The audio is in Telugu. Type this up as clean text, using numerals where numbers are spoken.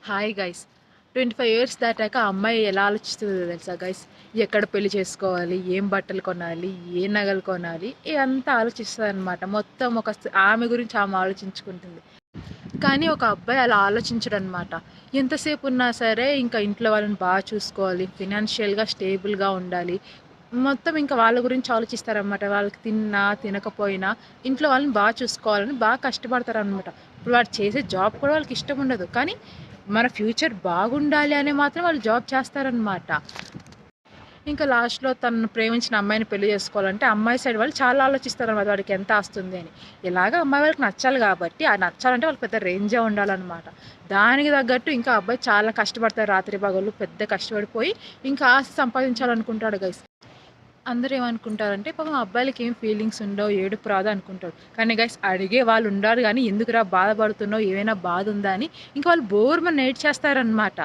Hi guys. 25 ఇయర్స్ దాటాక ఆ అమ్మాయి ఎలా ఆలోచిస్తుందో తెలుసా గైస్? ఎక్కడ పెళ్లి చేసుకోవాలి, ఏం బట్టలు కొనాలి, ఏ నగలు కొనాలి, ఇదంతా ఆలోచిస్తుంది అనమాట. మొత్తం ఆమె గురించి ఆమె ఆలోచించుకుంటుంది. కానీ ఒక అబ్బాయి అలా ఆలోచించడు అనమాట. ఎంతసేపు ఉన్నా సరే ఇంకా ఇంట్లో వాళ్ళని బాగా చూసుకోవాలి, ఫినాన్షియల్గా స్టేబుల్గా ఉండాలి, మొత్తం ఇంకా వాళ్ళ గురించి ఆలోచిస్తారనమాట. వాళ్ళకి తిన్నా తినకపోయినా ఇంట్లో వాళ్ళని బాగా చూసుకోవాలని బాగా కష్టపడతారనమాట. ఇప్పుడు వాడు చేసే జాబ్ కూడా వాళ్ళకి ఇష్టం ఉండదు, కానీ మన ఫ్యూచర్ బాగుండాలి అని మాత్రం వాళ్ళు జాబ్ చేస్తారనమాట. ఇంకా లాస్ట్లో తను ప్రేమించిన అమ్మాయిని పెళ్లి చేసుకోవాలంటే అమ్మాయి సైడ్ వాళ్ళు చాలా ఆలోచిస్తారు అనమాట, వాడికి ఎంత వస్తుంది అని. ఇలాగ అమ్మాయి వాళ్ళకి నచ్చాలి కాబట్టి, ఆ నచ్చాలంటే వాళ్ళకి పెద్ద రేంజే ఉండాలన్నమాట. దానికి తగ్గట్టు ఇంకా అబ్బాయి చాలా కష్టపడతారు, రాత్రి పగళ్ళు పెద్ద కష్టపడిపోయి ఇంకా ఆస్తి సంపాదించాలనుకుంటాడు గైస్. అందరూ ఏమనుకుంటారంటే పాపం అబ్బాయిలకి ఏం ఫీలింగ్స్ ఉండవు, ఏడుపు రాదు అనుకుంటారు. కానీ గైస్, అడిగే వాళ్ళు ఉండాలి, కానీ ఎందుకురా బాధపడుతున్నావు, ఏమైనా బాధ ఉందా అని ఇంకా వాళ్ళు బోర్మని నేడ్చేస్తారనమాట.